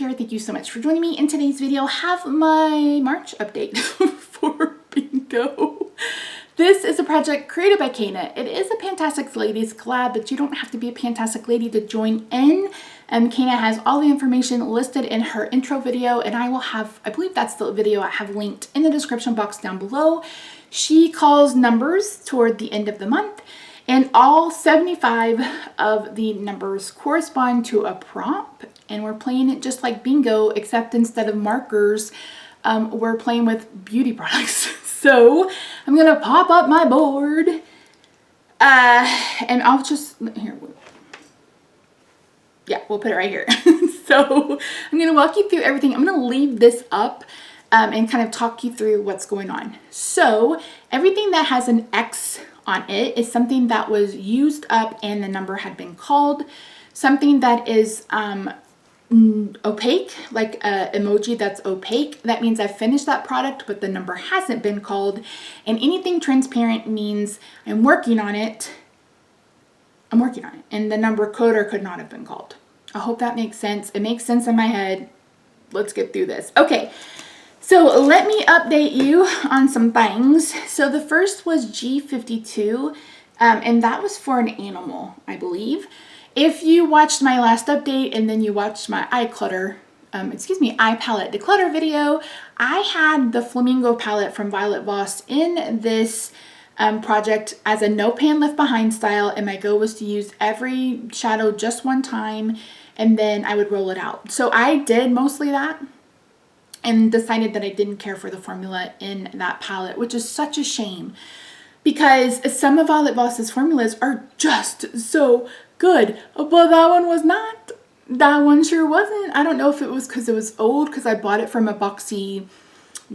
here. Thank you so much for joining me in today's video. Have my March update for bingo. This is a project created by Kana. It is a Fantastic Ladies collab, but you don't have to be a Fantastic Lady to join in. Kana has all the information listed in her intro video, and I will have, I believe that's the video I have linked in the description box down below. She calls numbers toward the end of the month, and all 75 of the numbers correspond to a prompt, and we're playing it just like bingo, except instead of markers, we're playing with beauty products. So I'm gonna pop up my board, and I'll just, here, yeah, we'll put it right here. So I'm gonna walk you through everything. I'm gonna leave this up and kind of talk you through what's going on. So everything that has an X on it is something that was used up and the number had been called. Something that is opaque, like an emoji that's opaque, that means I've finished that product but the number hasn't been called. And anything transparent means I'm working on it, and the number could or could not have been called. I hope that makes sense. It makes sense in my head. Let's get through this. Okay, so let me update you on some things. So the first was G52, and that was for an animal, I believe. If you watched my last update and then you watched my eye palette declutter video, I had the flamingo palette from Violet Voss in this project as a no pan left behind style, and my goal was to use every shadow just one time and then I would roll it out. So I did mostly that and decided that I didn't care for the formula in that palette, which is such a shame because some of Violet Voss's formulas are just so good, but that one was not. That one sure wasn't. I don't know if it was because it was old, because I bought it from a boxy,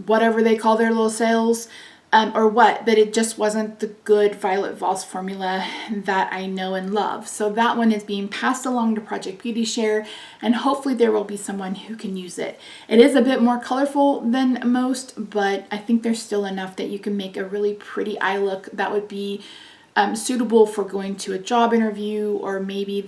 whatever they call their little sales, or what, but it just wasn't the good Violet Voss formula that I know and love. So that one is being passed along to Project Beauty Share, and hopefully there will be someone who can use it. It is a bit more colorful than most, but I think there's still enough that you can make a really pretty eye look that would be suitable for going to a job interview, or maybe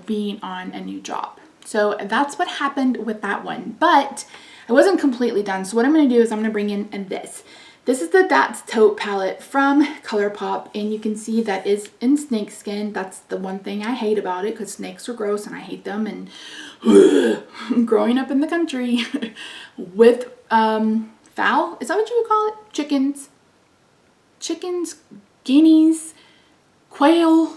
being on a new job. So that's what happened with that one, but I wasn't completely done. So what I'm going to do is I'm going to bring in this. This is the That's Taupe palette from ColourPop, and you can see that is in snake skin. That's the one thing I hate about it, because snakes are gross and I hate them, and growing up in the country with fowl, is that what you would call it? Chickens, guineas, quail,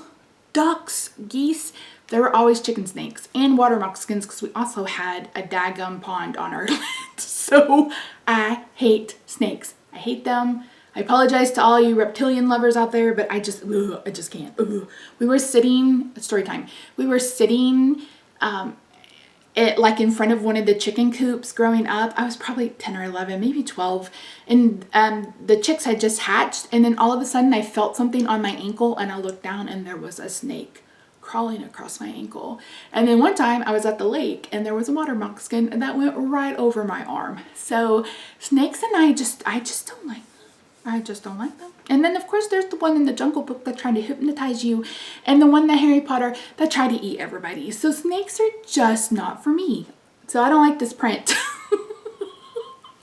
ducks, geese. There were always chicken snakes and water moccasins, because we also had a daggum pond on our land. So I hate snakes. I hate them. I apologize to all you reptilian lovers out there, but I just can't. We were sitting, story time. We were sitting like in front of one of the chicken coops growing up. I was probably 10 or 11, maybe 12. And the chicks had just hatched. And then all of a sudden I felt something on my ankle, and I looked down and there was a snake crawling across my ankle. And then one time I was at the lake and there was a water moccasin, and that went right over my arm. So snakes and I just don't like them. I just don't like them. And then of course there's the one in the Jungle Book that tried to hypnotize you, and the one in Harry Potter that tried to eat everybody. So snakes are just not for me. So I don't like this print.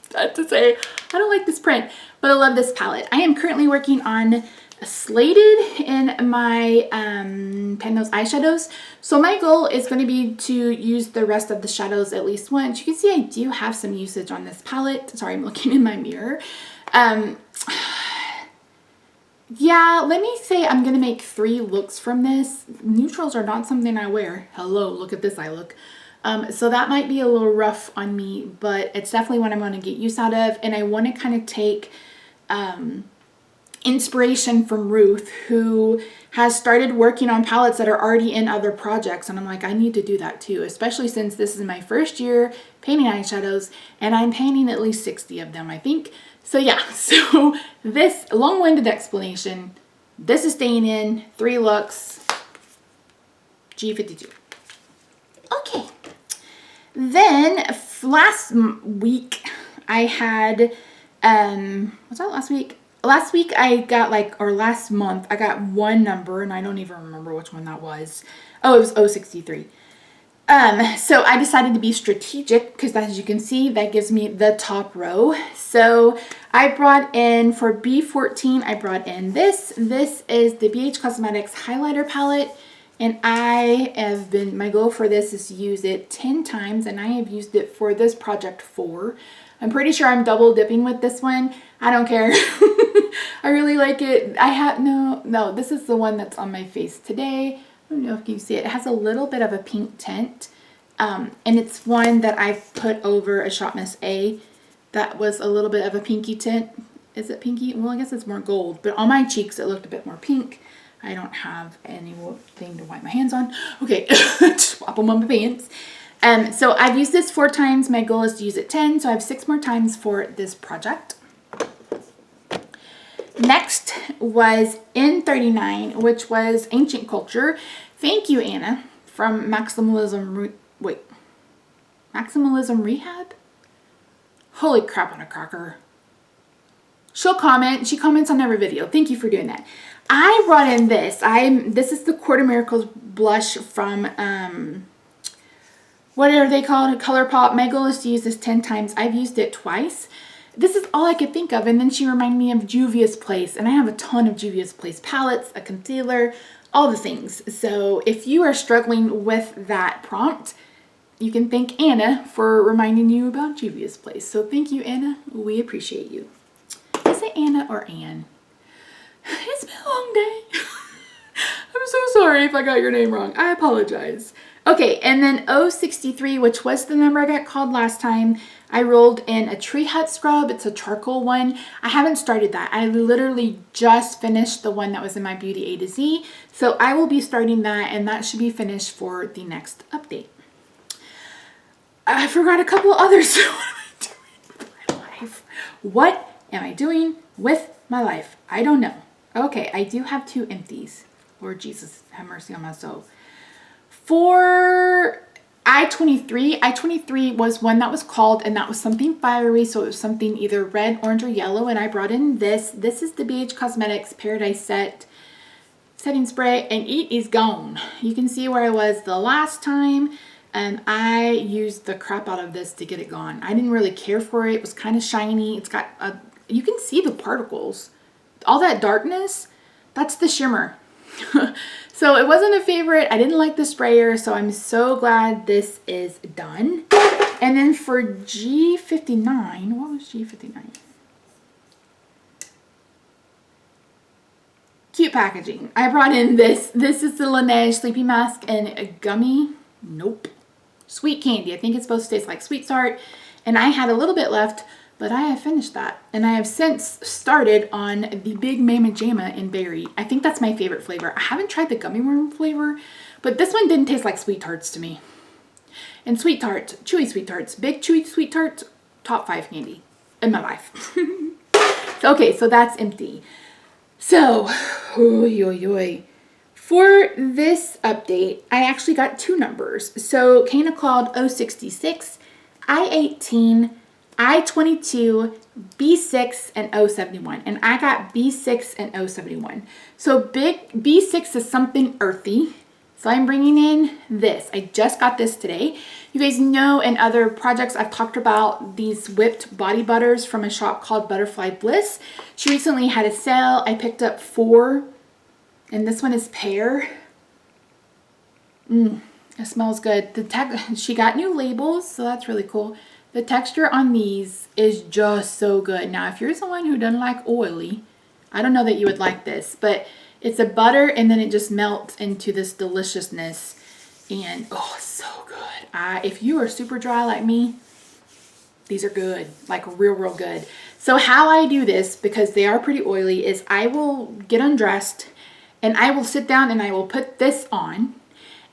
Sad to say, I don't like this print, but I love this palette. I am currently working on Slated in my Penrose eyeshadows. So my goal is going to be to use the rest of the shadows at least once. You can see I do have some usage on this palette. Sorry, I'm looking in my mirror. Yeah, let me say I'm going to make 3 looks from this. Neutrals are not something I wear. Hello, look at this eye look. So that might be a little rough on me, but it's definitely what I'm going to get use out of. And I want to kind of take inspiration from Ruth, who has started working on palettes that are already in other projects, and I'm like, I need to do that too, especially since this is my first year painting eyeshadows and I'm painting at least 60 of them, I think. So yeah, so this long-winded explanation, this is staying in 3 looks, G52. Okay, then last week I had was that last week? Last week I got last month I got one number, and I don't even remember which one that was. Oh, it was 063. So I decided to be strategic because as you can see, that gives me the top row. So I brought in, for B14, I brought in this. This is the BH Cosmetics highlighter palette. And my goal for this is to use it 10 times, and I have used it for this project 4. I'm pretty sure I'm double dipping with this one. I don't care. I really like it. No, this is the one that's on my face today. I don't know if you can see it. It has a little bit of a pink tint. And it's one that I've put over a Shop Miss A that was a little bit of a pinky tint. Is it pinky? Well, I guess it's more gold. But on my cheeks, it looked a bit more pink. I don't have anything to wipe my hands on. Okay, swap them on my pants. So I've used this 4 times. My goal is to use it 10. So I have 6 more times for this project. Next was N39, which was Ancient Culture. Thank you, Anna, from Maximalism Rehab? Holy crap on a cracker. She'll comment. She comments on every video. Thank you for doing that. I brought in this. This is the Court of Miracles blush from, what are they called? ColourPop. My goal is to use this 10 times. I've used it twice. This is all I could think of. And then she reminded me of Juvia's Place. And I have a ton of Juvia's Place palettes, a concealer, all the things. So if you are struggling with that prompt, you can thank Anna for reminding you about Juvia's Place. So thank you, Anna. We appreciate you. Is it Anna or Anne? It's been a long day. I'm so sorry if I got your name wrong. I apologize. Okay, and then 063, which was the number I got called last time, I rolled in a Tree Hut scrub. It's a charcoal one. I haven't started that. I literally just finished the one that was in my Beauty A to Z. So I will be starting that, and that should be finished for the next update. I forgot a couple others. What am I doing with my life? I don't know. Okay, I do have 2 empties. Lord Jesus, have mercy on my soul. For I-23 was one that was called, and that was something fiery, so it was something either red, orange, or yellow, and I brought in this. This is the BH Cosmetics Paradise Setting Spray, and it is gone. You can see where I was the last time, and I used the crap out of this to get it gone. I didn't really care for it. It was kind of shiny. It's got you can see the particles. All that darkness, that's the shimmer. So it wasn't a favorite. I didn't like the sprayer, so I'm so glad this is done. And then for G59, what was G59? Cute packaging. I brought in this. This is the Laneige Sleepy Mask and a gummy. Nope. Sweet candy. I think it's supposed to taste like Sweet Tart. And I had a little bit left, but I have finished that. And I have since started on the Big Mama Jamma in berry. I think that's my favorite flavor. I haven't tried the gummy worm flavor, but this one didn't taste like Sweet Tarts to me. And Sweet Tarts, chewy Sweet Tarts, big chewy Sweet Tarts, top 5 candy in my life. Okay, so that's empty. So, for this update, I actually got 2 numbers. So Kana called 066, I-18, I-22, B6, and 071. And I got B6 and 071. So B6 is something earthy. So I'm bringing in this. I just got this today. You guys know in other projects I've talked about these whipped body butters from a shop called Butterfly Bliss. She recently had a sale. I picked up 4. And this one is pear. It smells good. She got new labels, so that's really cool. The texture on these is just so good. Now, if you're someone who doesn't like oily, I don't know that you would like this, but it's a butter and then it just melts into this deliciousness. And oh, it's so good. If you are super dry like me, these are good, like real good. So how I do this, because they are pretty oily, is I will get undressed and I will sit down and I will put this on.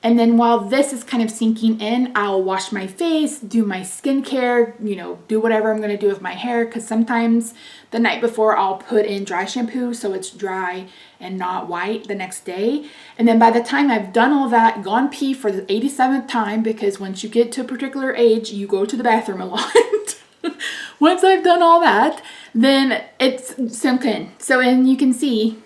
And then while this is kind of sinking in, I'll wash my face, do my skincare, do whatever I'm going to do with my hair. Because sometimes the night before I'll put in dry shampoo so it's dry and not white the next day. And then by the time I've done all that, gone pee for the 87th time, because once you get to a particular age, you go to the bathroom a lot. Once I've done all that, then it's sunk in. So, and you can see,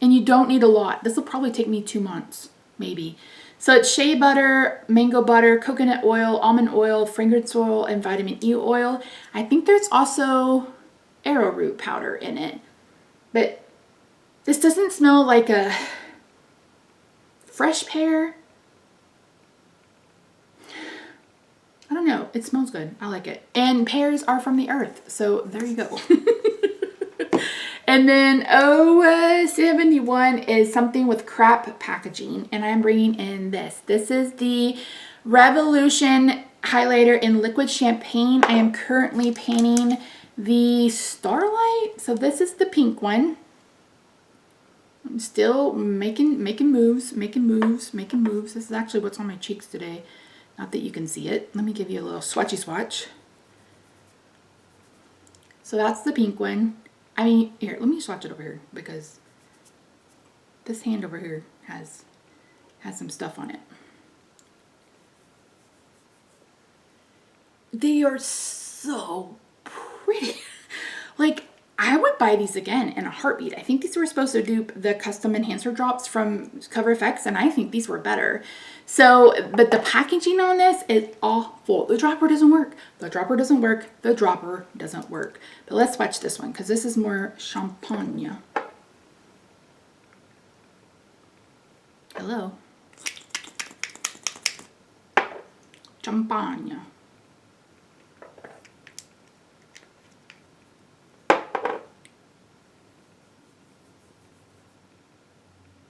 and you don't need a lot. This will probably take me 2 months, maybe. So it's shea butter, mango butter, coconut oil, almond oil, fragrance oil, and vitamin E oil. I think there's also arrowroot powder in it. But this doesn't smell like a fresh pear. I don't know. It smells good. I like it. And pears are from the earth. So there you go. And then 71 is something with crap packaging. And I'm bringing in this. This is the Revolution highlighter in liquid champagne. I am currently painting the Starlight. So this is the pink one. I'm still making moves. This is actually what's on my cheeks today. Not that you can see it. Let me give you a little swatchy swatch. So that's the pink one. I mean, here, let me swatch it over here because this hand over here has some stuff on it. They are so pretty. Like, I would buy these again in a heartbeat. I think these were supposed to dupe the custom enhancer drops from Cover FX, and I think these were better. So, but the packaging on this is awful. The dropper doesn't work. The dropper doesn't work. The dropper doesn't work. But let's swatch this one because this is more champagne. Hello. Champagne.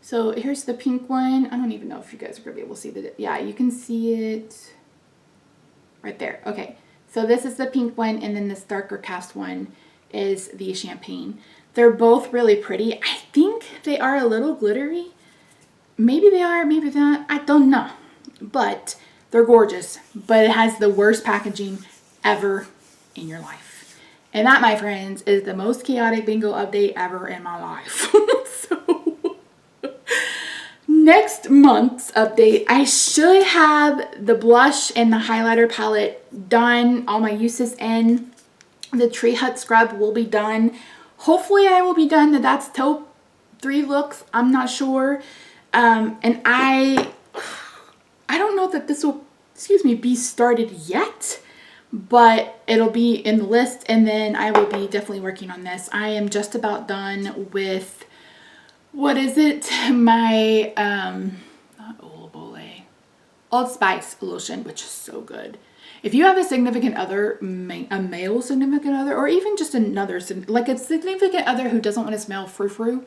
So here's the pink one. I don't even know if you guys are gonna be able to see that. Yeah, you can see it right there. Okay, so this is the pink one, and then this darker cast one is the champagne. They're both really pretty. I think they are a little glittery. Maybe they are, maybe they're not. I don't know, but they're gorgeous. But it has the worst packaging ever in your life. And that, my friends, is the most chaotic bingo update ever in my life. Next month's update, I should have the blush and the highlighter palette done. All my uses in. The Tree Hut scrub will be done. Hopefully I will be done. That's top 3 looks. I'm not sure. And I don't know that this will, be started yet. But it'll be in the list. And then I will be definitely working on this. I am just about done with... what is it? My, not Old Spice lotion, which is so good. If you have a significant other, a male significant other, or even just another, like a significant other who doesn't want to smell frou-frou,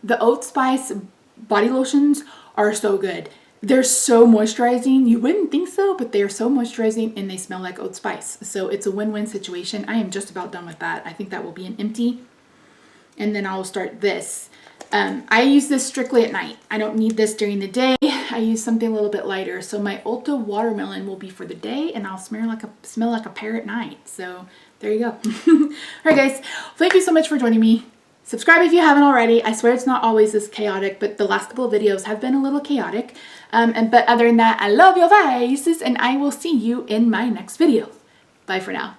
the Old Spice body lotions are so good. They're so moisturizing. You wouldn't think so, but they're so moisturizing and they smell like Old Spice. So it's a win-win situation. I am just about done with that. I think that will be an empty. And then I'll start this. I use this strictly at night. I don't need this during the day. I use something a little bit lighter. So my Ulta Watermelon will be for the day, and I'll smell like a pear at night. So there you go. All right, guys. Thank you so much for joining me. Subscribe if you haven't already. I swear it's not always this chaotic, but the last couple of videos have been a little chaotic. But other than that, I love your faces, and I will see you in my next video. Bye for now.